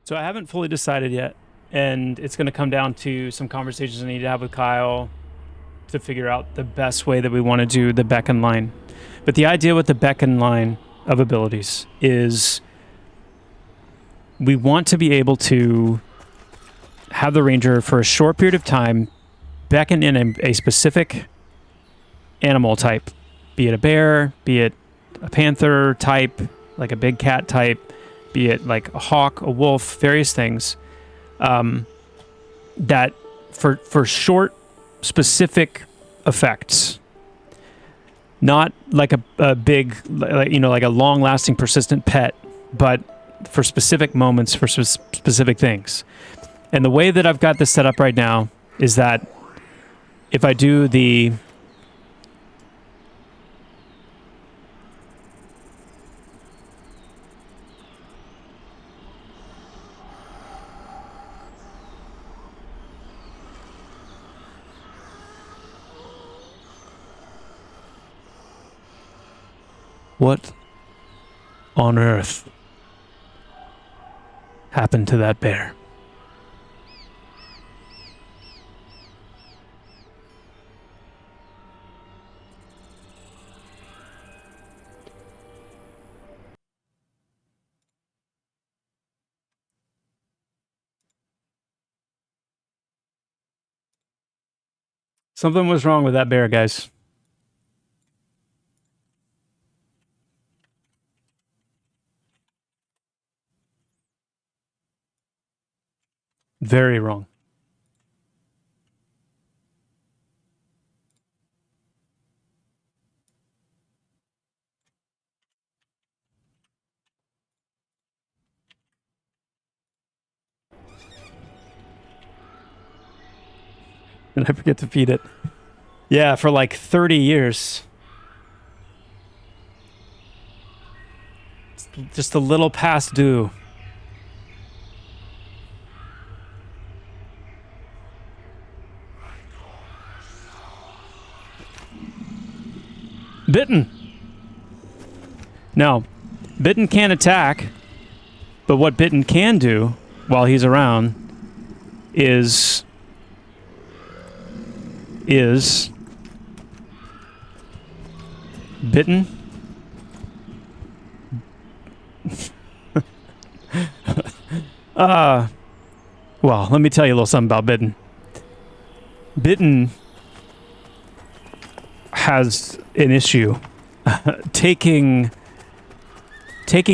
So I haven't fully decided yet, and it's going to come down to some conversations I need to have with Kyle to figure out the best way that we want to do the beckon line. But the idea with the beckon line of abilities is we want to be able to have the ranger for a short period of time beckon in a specific animal type, be it a bear, be it a panther type, like a big cat type, be it like a hawk, a wolf, various things, that for short, specific effects, not like a big, like a long-lasting, persistent pet, but for specific moments, for specific things. And the way that I've got this set up right now is that if I do the what on earth happened to that bear? Something was wrong with that bear, guys. Very wrong. And I forget to feed it. Yeah, for like 30 years. It's just a little past due. Bitten. No, Bitten can't attack, but what Bitten can do while he's around is Bitten well, let me tell you a little something about Bitten. Bitten has an issue taking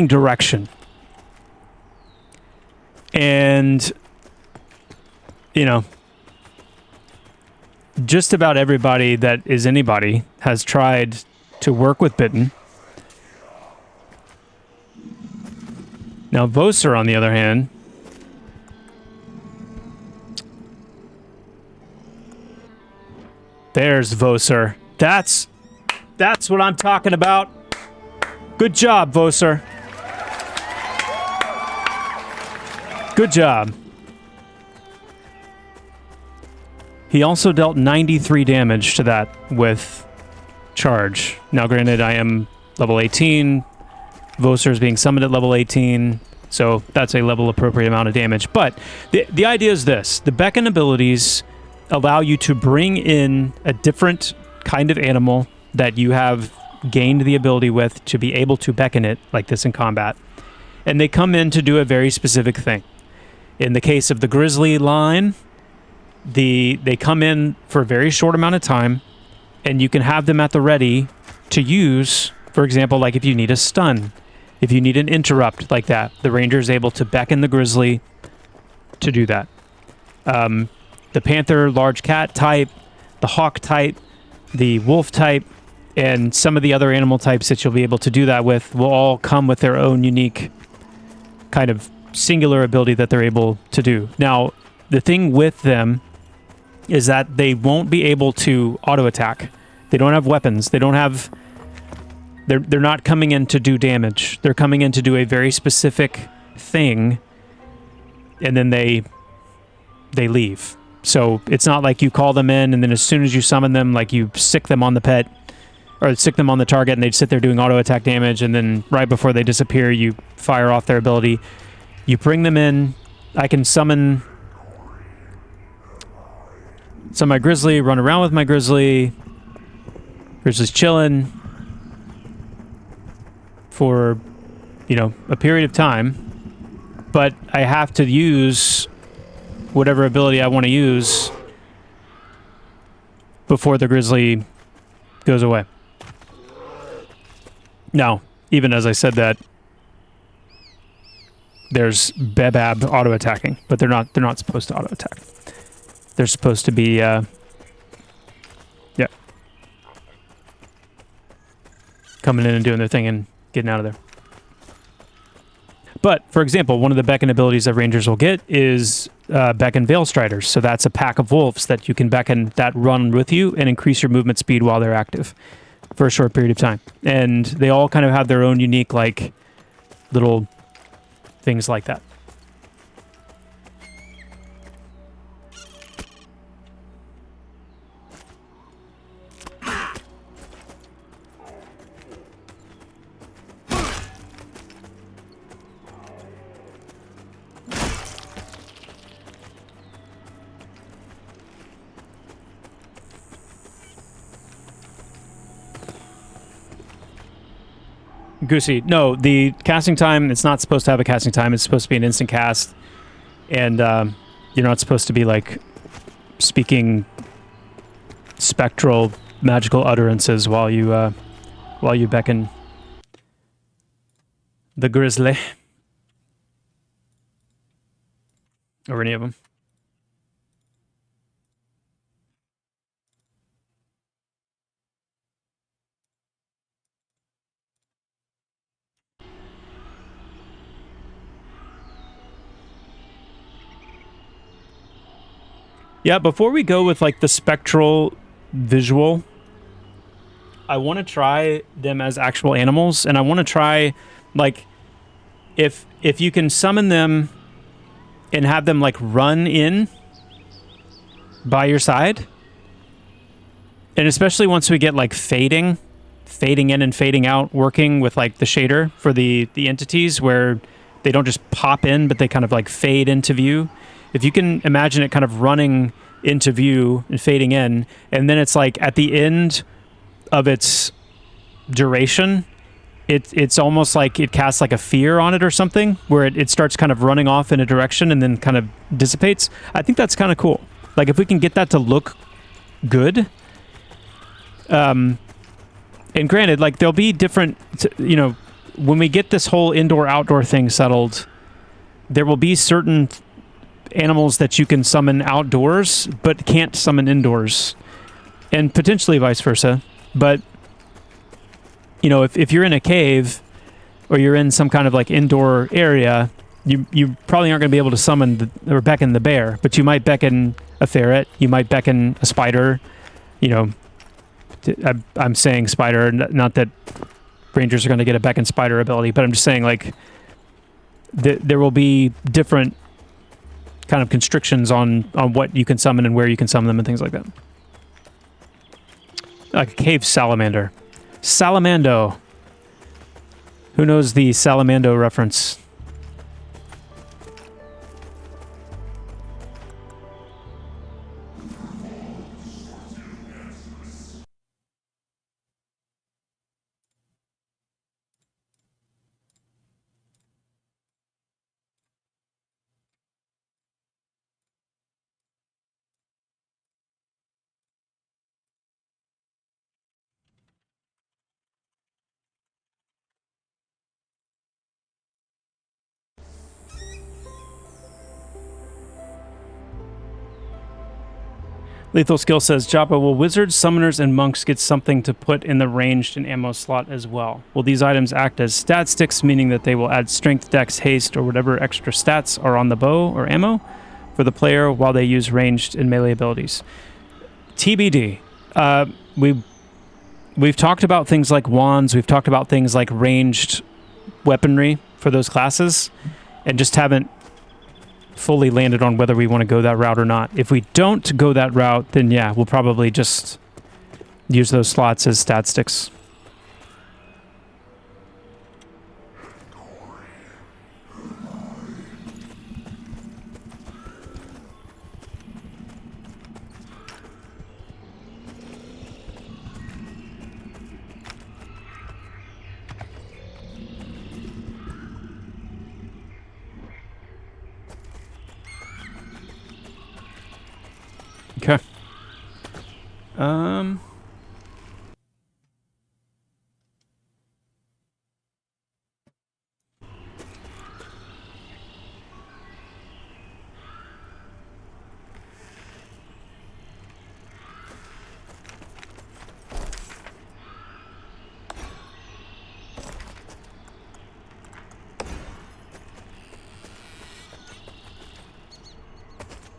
direction. And just about everybody that is anybody has tried to work with Bitten. Now, Voser, on the other hand, there's Voser. That's what I'm talking about. Good job, Voser. Good job. He also dealt 93 damage to that with charge. Now, granted, I am level 18. Voser is being summoned at level 18, so that's a level appropriate amount of damage. But the idea is this. The beckon abilities allow you to bring in a different kind of animal that you have gained the ability with to be able to beckon it like this in combat. And they come in to do a very specific thing. In the case of the grizzly line, they come in for a very short amount of time, and you can have them at the ready to use, for example, like if you need a stun, if you need an interrupt like that, the ranger is able to beckon the grizzly to do that. The panther, large cat type, the hawk type, the wolf type, and some of the other animal types that you'll be able to do that with will all come with their own unique kind of singular ability that they're able to do. Now, the thing with them is that they won't be able to auto-attack. They don't have weapons. They don't have... They're not coming in to do damage. They're coming in to do a very specific thing, and then they leave. So it's not like you call them in, and then as soon as you summon them, like you sick them on the pet, or sick them on the target, and they'd sit there doing auto-attack damage, and then right before they disappear, you fire off their ability. You bring them in, I can summon my grizzly, run around with my grizzly. Grizzly's chilling for, you know, a period of time, but I have to use whatever ability I want to use before the grizzly goes away. Now, even as I said that, there's Bebab auto-attacking, but they're not supposed to auto-attack. They're supposed to be, yeah. Coming in and doing their thing and getting out of there. But, for example, one of the beckon abilities that rangers will get is beckon Veil Striders. So that's a pack of wolves that you can beckon that run with you and increase your movement speed while they're active for a short period of time. And they all kind of have their own unique, like, little things like that. Goosey, no, the casting time, it's not supposed to have a casting time. It's supposed to be an instant cast. And you're not supposed to be, like, speaking spectral magical utterances while you beckon the grizzly. Or any of them. Yeah, before we go with, like, the spectral visual, I want to try them as actual animals, and I want to try, like, if you can summon them and have them, like, run in by your side, and especially once we get, like, fading in and fading out, working with, like, the shader for the entities where they don't just pop in, but they kind of, like, fade into view. If you can imagine it kind of running into view and fading in, and then it's like at the end of its duration, it's almost like it casts like a fear on it or something, where it starts kind of running off in a direction and then kind of dissipates. I think that's kind of cool. Like, if we can get that to look good, and granted, like, there'll be different, you know, when we get this whole indoor-outdoor thing settled, there will be certain animals that you can summon outdoors but can't summon indoors, and potentially vice versa. But, you know, if you're in a cave or you're in some kind of, like, indoor area, you probably aren't going to be able to summon or beckon the bear, but you might beckon a ferret, you might beckon a spider. You know, I'm saying spider, not that rangers are going to get a beckon spider ability, but I'm just saying, like, there will be different kind of constrictions on what you can summon and where you can summon them and things like that. Like a cave salamander. Salamando. Who knows the Salamando reference? Lethal Skill says, Joppa, will wizards, summoners, and monks get something to put in the ranged and ammo slot as well? Will these items act as stat sticks, meaning that they will add strength, dex, haste, or whatever extra stats are on the bow or ammo for the player while they use ranged and melee abilities? TBD. We've talked about things like wands, we've talked about things like ranged weaponry for those classes, and just haven't fully landed on whether we want to go that route or not. If we don't go that route, then yeah, we'll probably just use those slots as stat sticks.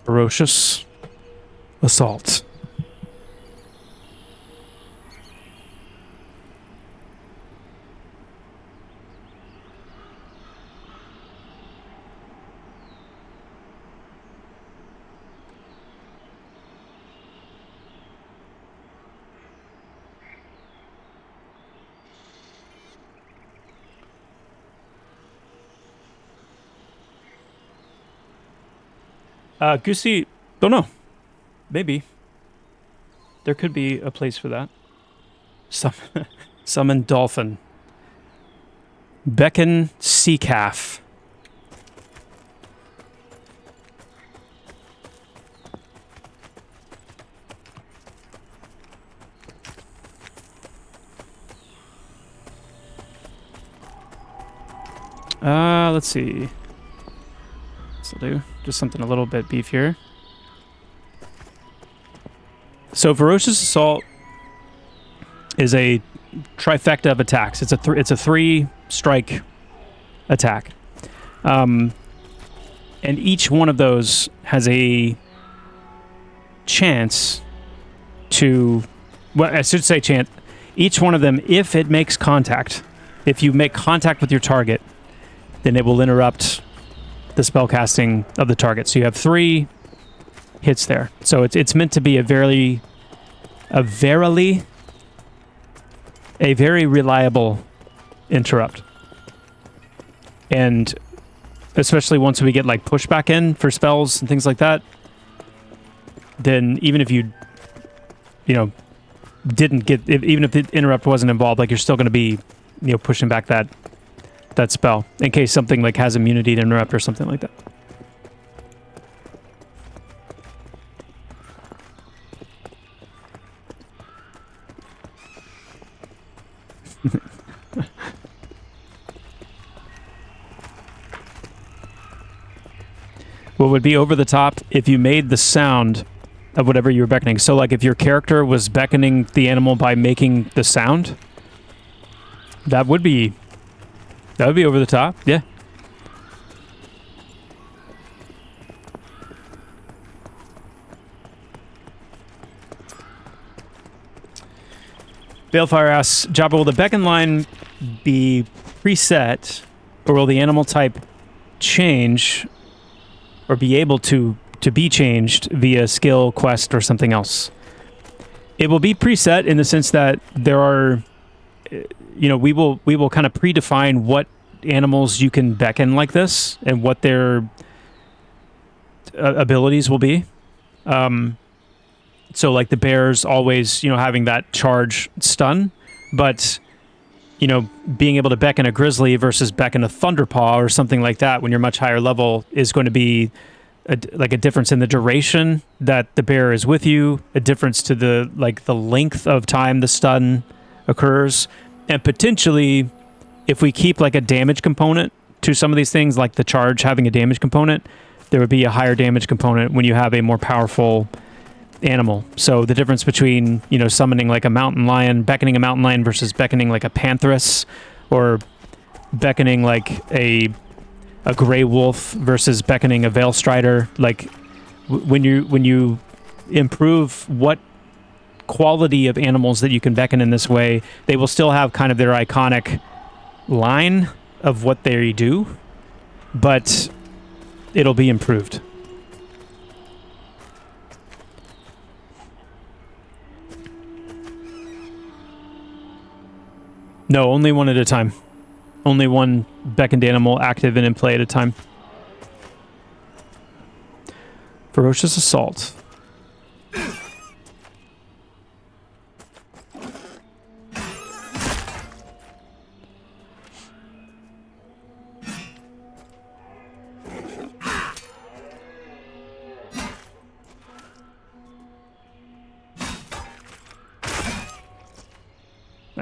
Ferocious assault. Goosey, don't know. Maybe. There could be a place for that. Summon dolphin. Beckon sea calf. Let's see. This'll do. Just something a little bit beefier. So Ferocious Assault is a trifecta of attacks. It's a 3-strike attack. And each one of those has a chance to... Well, I should say chance. Each one of them, if it makes contact, if you make contact with your target, then it will interrupt the spell casting of the target. So you have 3 hits there. So it's meant to be a very reliable interrupt. And especially once we get like pushback in for spells and things like that, then even if you didn't get, even if the interrupt wasn't involved, like you're still going to be, pushing back that spell in case something like has immunity to interrupt or something like that. What would be over the top if you made the sound of whatever you were beckoning. So like if your character was beckoning the animal by making the sound, that would be over the top, yeah. Balefire asks, Joppa, will the beckon line be preset, or will the animal type change, or be able to be changed via skill, quest, or something else? It will be preset in the sense that there are... we will kind of predefine what animals you can beckon like this and what their abilities will be. So like the bears always, having that charge stun, but, being able to beckon a grizzly versus beckon a thunderpaw or something like that when you're much higher level is going to be a difference in the duration that the bear is with you, a difference to the length of time the stun occurs. And potentially, if we keep like a damage component to some of these things, like the charge having a damage component, there would be a higher damage component when you have a more powerful animal. So the difference between, summoning like a mountain lion, beckoning a mountain lion versus beckoning like a pantheress, or beckoning like a gray wolf versus beckoning a veil strider, like when you improve what quality of animals that you can beckon in this way, they will still have kind of their iconic line of what they do, but it'll be improved. No, only one at a time. Only one beckoned animal active and in play at a time. Ferocious Assault.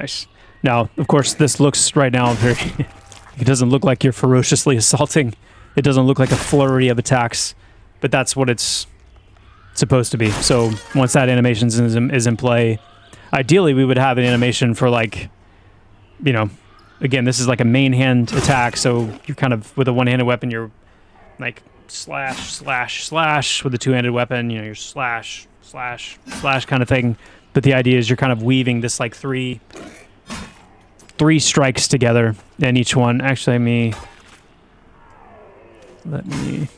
Nice. Now, of course, this looks right now very... it doesn't look like you're ferociously assaulting. It doesn't look like a flurry of attacks, but that's what it's supposed to be. So once that animation is in play, ideally we would have an animation for like, you know, again, this is like a main hand attack, so you're kind of, with a one-handed weapon, you're like slash, slash, slash. With a two-handed weapon, you know, you're slash, slash, slash kind of thing. But the idea is you're kind of weaving this like three strikes together, and each one, actually, let me...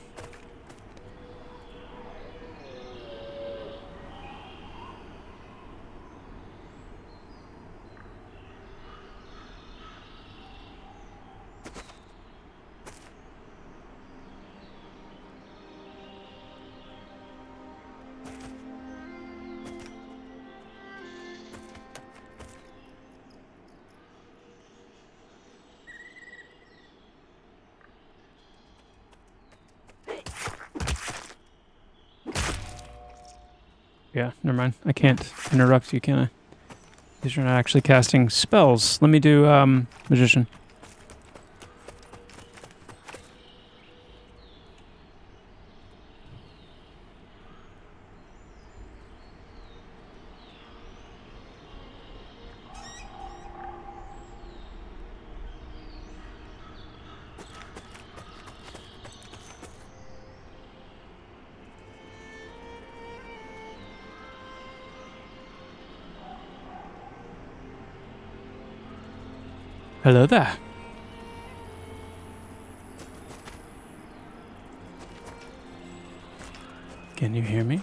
Yeah, never mind. I can't interrupt you, can I? Because you're not actually casting spells. Let me do Magician. Hello there. Can you hear me?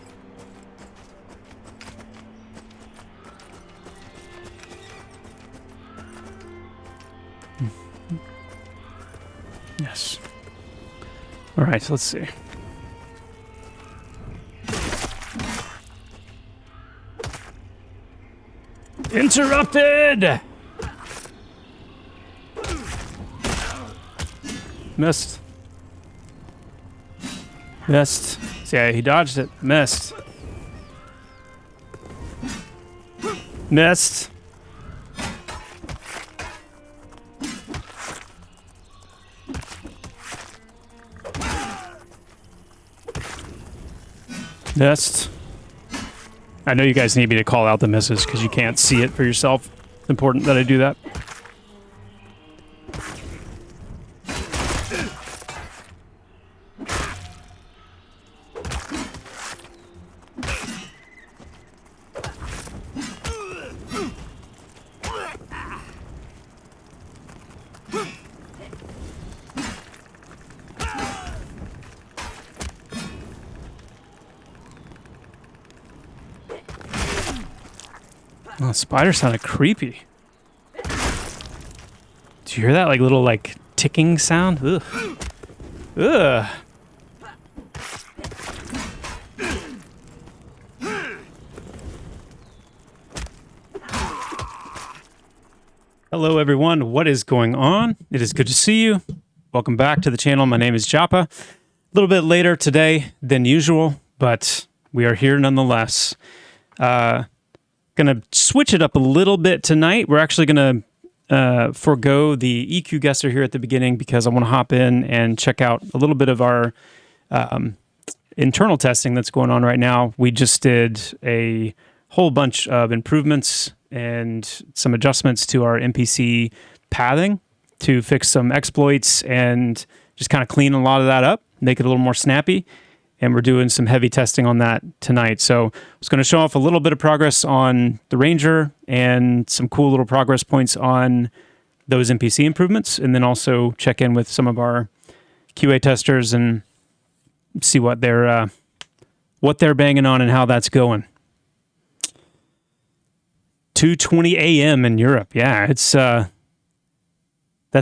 Yes. All right, let's see. Interrupted! Missed. Missed. See, he dodged it. Missed. Missed. Missed. I know you guys need me to call out the misses because you can't see it for yourself. It's important that I do that. Oh, spider sounded creepy. Did you hear that like little like ticking sound? Ugh. Ugh. Hello everyone, what is going on? It is good to see you. Welcome back to the channel. My name is Joppa. A little bit later today than usual, but we are here nonetheless. Gonna switch it up a little bit tonight. We're actually gonna forego the EQ guesser here at the beginning because I want to hop in and check out a little bit of our internal testing that's going on right now. We just did a whole bunch of improvements and some adjustments to our NPC pathing to fix some exploits and just kind of clean a lot of that up, make it a little more snappy. And we're doing some heavy testing on that tonight. So I was going to show off a little bit of progress on the Ranger and some cool little progress points on those NPC improvements, and then also check in with some of our QA testers and see what they're banging on and how that's going. 2:20 a.m. in Europe. Yeah, it's that's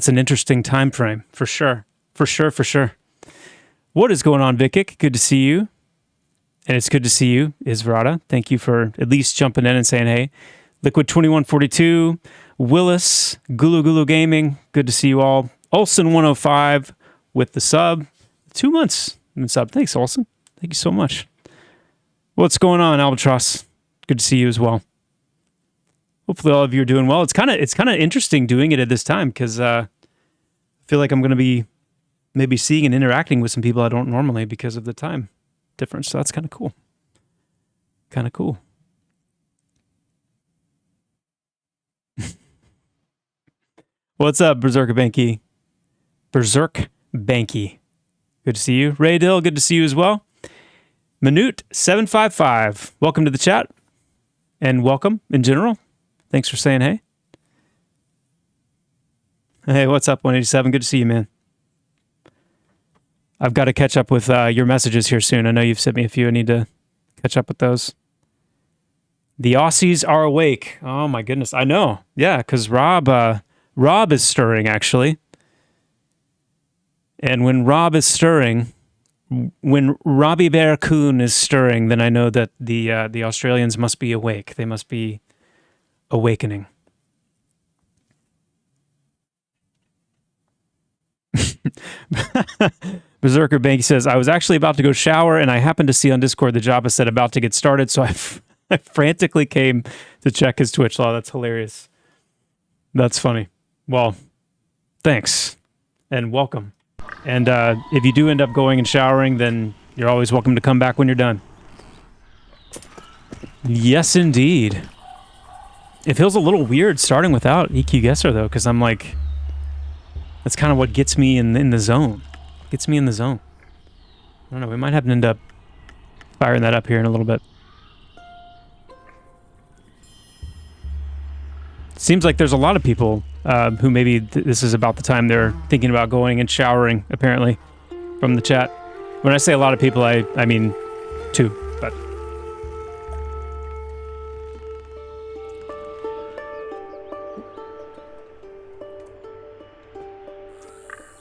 an interesting time frame for sure. For sure. What is going on, Vikic? Good to see you. And it's good to see you, Isvarada. Thank you for at least jumping in and saying hey. Liquid2142, Willis, Gulu Gulu Gaming. Good to see you all. Olsen105 with the sub. 2 months in sub. Thanks, Olsen. Thank you so much. What's going on, Albatross? Good to see you as well. Hopefully all of you are doing well. It's kind of interesting doing it at this time because I feel like I'm going to be maybe seeing and interacting with some people I don't normally because of the time difference. So that's kind of cool. Kind of cool. What's up, Berserk Banky? Berserk Banky. Good to see you. Ray Dill, good to see you as well. Minute755, welcome to the chat. And welcome in general. Thanks for saying hey. Hey, what's up, 187? Good to see you, man. I've got to catch up with your messages here soon. I know you've sent me a few. I need to catch up with those. The Aussies are awake. Oh, my goodness. I know. Yeah, because Rob is stirring, actually. And when Rob is stirring, when Robbie Bear Coon is stirring, then I know that the Australians must be awake. They must be awakening. Berserker Bank says, I was actually about to go shower and I happened to see on Discord the Joppa said about to get started, so I frantically came to check his Twitch log. That's hilarious. That's funny. Well, thanks and welcome. And if you do end up going and showering, then you're always welcome to come back when you're done. Yes, indeed. It feels a little weird starting without EQ Guesser, though, because I'm like, that's kind of what gets me in the zone. Gets me in the zone. I don't know, we might have to end up firing that up here in a little bit. Seems like there's a lot of people who maybe this is about the time they're thinking about going and showering, apparently, from the chat. When I say a lot of people, I mean two, but...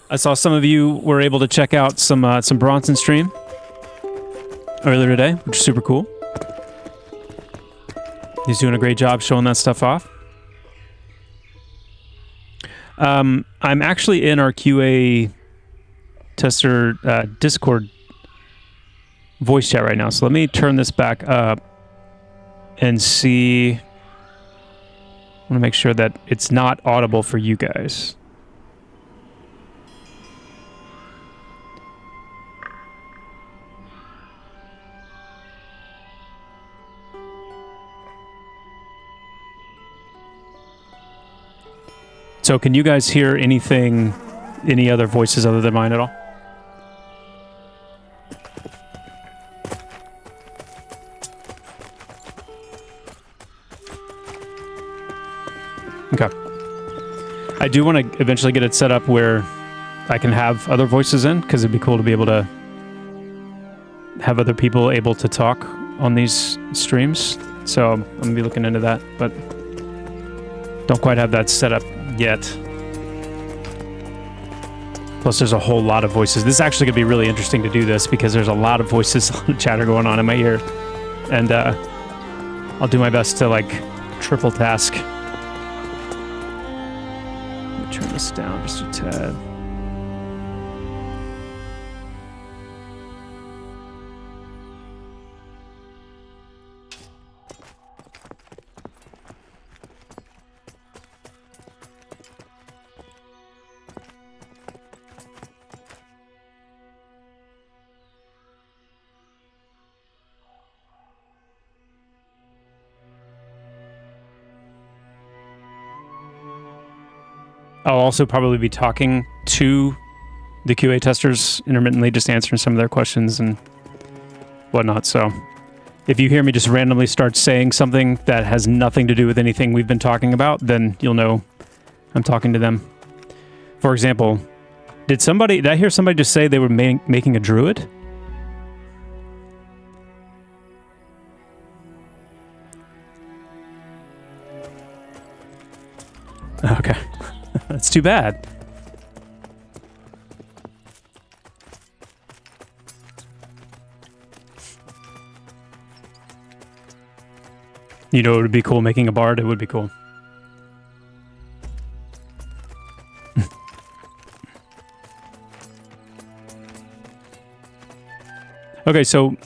I saw some of you were able to check out some Bronson stream earlier today, which is super cool. He's doing a great job showing that stuff off. I'm actually in our QA tester Discord voice chat right now, so let me turn this back up and see. I want to make sure that it's not audible for you guys. So can you guys hear anything, any other voices other than mine at all? Okay. I do want to eventually get it set up where I can have other voices in, because it'd be cool to be able to have other people able to talk on these streams. So I'm going to be looking into that, but don't quite have that set up yet. Plus there's a whole lot of voices. This is actually going to be really interesting to do this because there's a lot of voices on the chatter going on in my ear. And I'll do my best to like triple task. Let me turn this down just a tad. I'll also probably be talking to the QA testers intermittently, just answering some of their questions and whatnot. So if you hear me just randomly start saying something that has nothing to do with anything we've been talking about, then you'll know I'm talking to them. For example, did I hear somebody just say they were making a druid? Okay. That's too bad. You know, it would be cool making a bard. It would be cool. Okay, so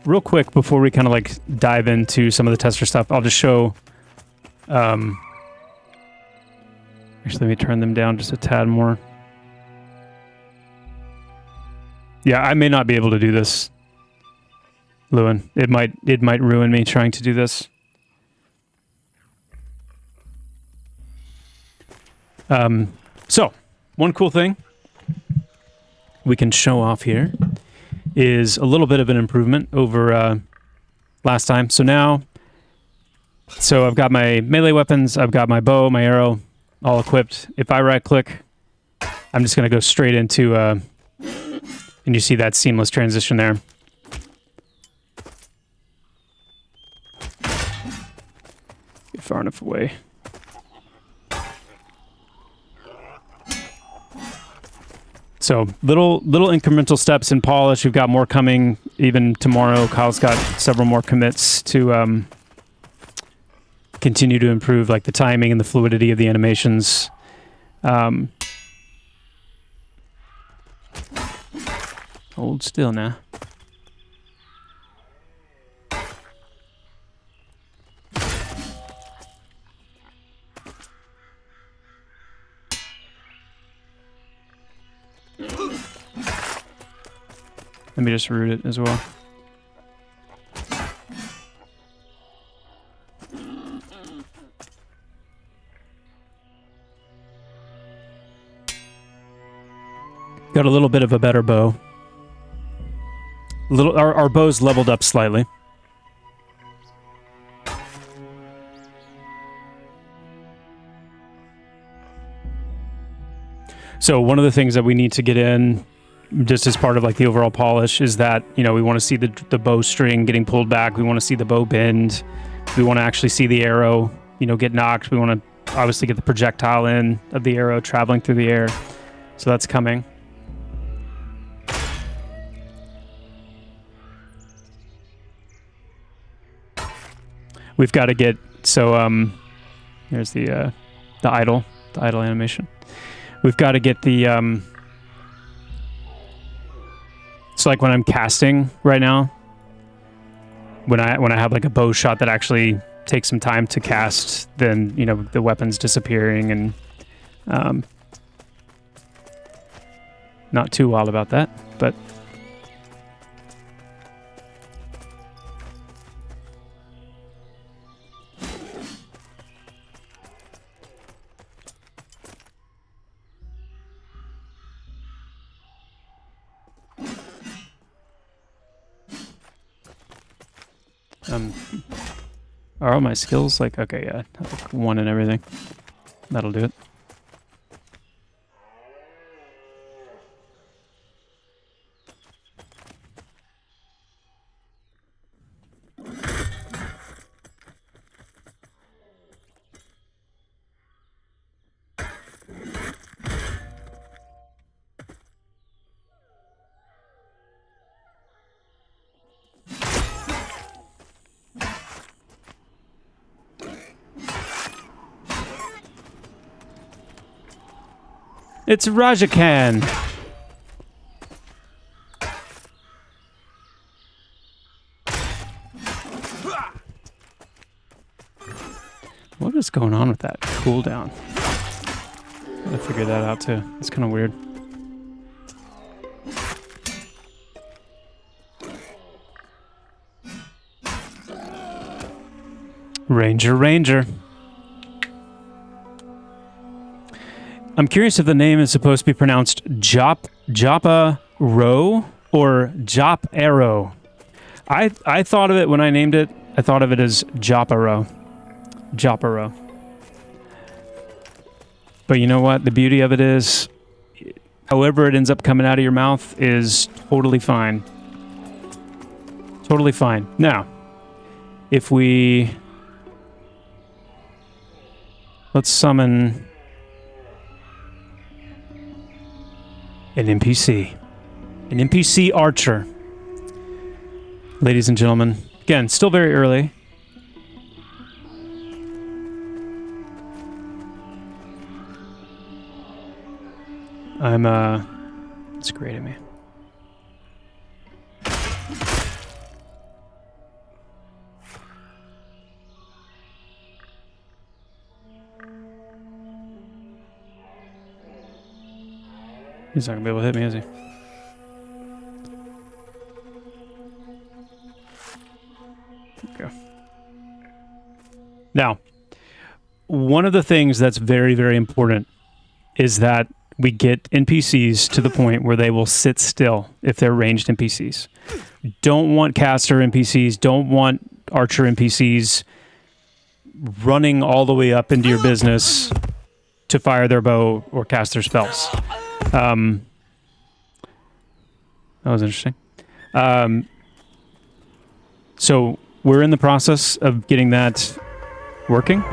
real quick before we kind of like dive into some of the tester stuff, I'll just show Actually, let me turn them down just a tad more. Yeah, I may not be able to do this, Lewin. It might ruin me trying to do this. So, one cool thing we can show off here is a little bit of an improvement over last time. So now, I've got my melee weapons, I've got my bow, my arrow, all equipped. If I right-click, I'm just going to go straight into, and you see that seamless transition there. Get far enough away. So little incremental steps in polish. We've got more coming even tomorrow. Kyle's got several more commits to continue to improve, like the timing and the fluidity of the animations. Hold still now. Let me just root it as well. Got a little bit of a better bow. Our bow's leveled up slightly. So one of the things that we need to get in, just as part of like the overall polish, is that, you know, we want to see the bow string getting pulled back. We want to see the bow bend. We want to actually see the arrow, you know, get knocked. We want to obviously get the projectile in of the arrow traveling through the air. So that's coming. We've got to get, so here's the idle animation. We've got to get the so like when I'm casting right now, when I have like a bow shot that actually takes some time to cast, then, you know, the weapon's disappearing, and not too wild about that, but are all my skills like, okay, yeah, I have like 1 and everything. That'll do it. It's Rajakan. What is going on with that cooldown? Gotta figure that out too. It's kind of weird. Ranger. I'm curious if the name is supposed to be pronounced Joppa Row or Jop Arrow. I thought of it when I named it. I thought of it as Joppa Row. But you know what? The beauty of it is, however it ends up coming out of your mouth is totally fine. Totally fine. Now, if we... let's summon... an NPC. An NPC archer. Ladies and gentlemen. Again, still very early. It's great at me. He's not gonna be able to hit me, is he? Okay. Now, one of the things that's very, very important is that we get NPCs to the point where they will sit still if they're ranged NPCs. Don't want caster NPCs, don't want archer NPCs running all the way up into your business to fire their bow or cast their spells. That was interesting. So we're in the process of getting that working.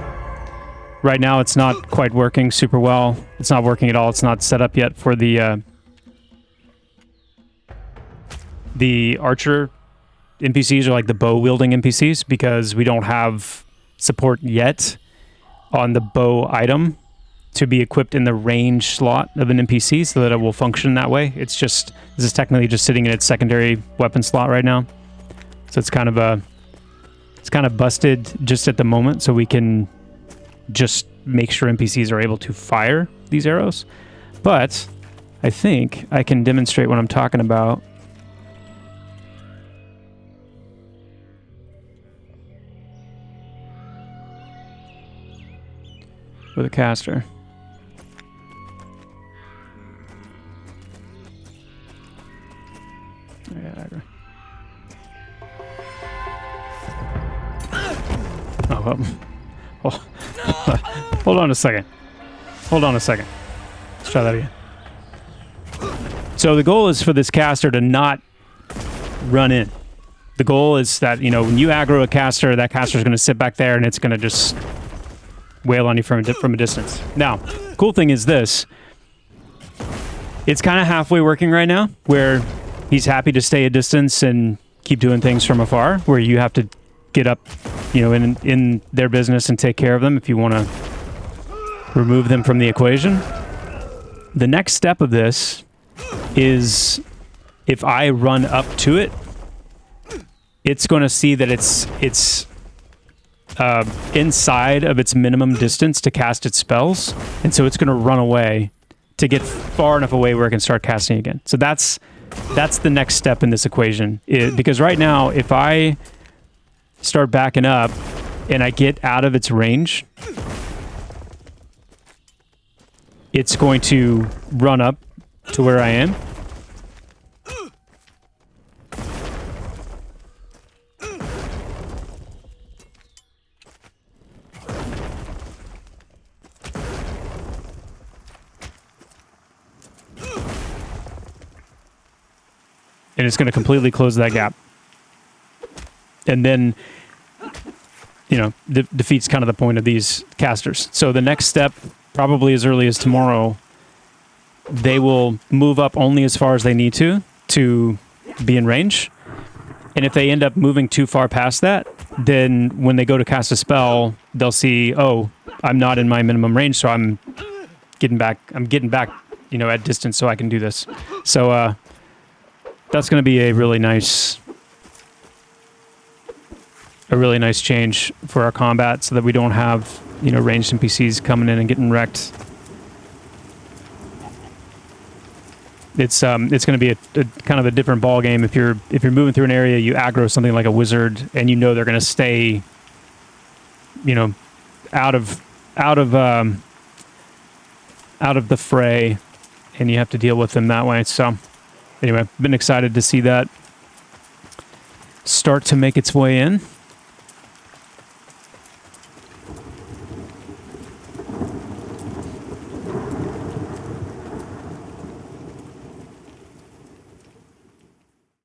Right now, it's not quite working super well. It's not working at all. It's not set up yet for the archer NPCs, or like the bow wielding NPCs, because we don't have support yet on the bow item to be equipped in the range slot of an NPC so that it will function that way. It's just, this is technically just sitting in its secondary weapon slot right now. So it's kind of busted just at the moment, so we can just make sure NPCs are able to fire these arrows. But I think I can demonstrate what I'm talking about. With a caster. Yeah, oh, hold on a second. Hold on a second. Let's try that again. So the goal is for this caster to not run in. The goal is that, you know, when you aggro a caster, that caster is going to sit back there and it's going to just wail on you from a distance. Now, cool thing is this. It's kind of halfway working right now, where he's happy to stay a distance and keep doing things from afar, where you have to get up, you know, in their business and take care of them if you want to remove them from the equation. The next step of this is if I run up to it, it's going to see that it's inside of its minimum distance to cast its spells, and so it's going to run away to get far enough away where it can start casting again. So that's the next step in this equation, because right now, if I start backing up and I get out of its range, it's going to run up to where I am. And it's going to completely close that gap. And then, you know, defeats kind of the point of these casters. So the next step, probably as early as tomorrow, they will move up only as far as they need to be in range. And if they end up moving too far past that, then when they go to cast a spell, they'll see, oh, I'm not in my minimum range, so I'm getting back, you know, at distance so I can do this. So that's going to be a really nice change for our combat, so that we don't have, you know, ranged NPCs coming in and getting wrecked. It's going to be a kind of a different ball game if you're moving through an area, you aggro something like a wizard, and you know they're going to stay, you know, out of the fray, and you have to deal with them that way. So anyway, been excited to see that start to make its way in.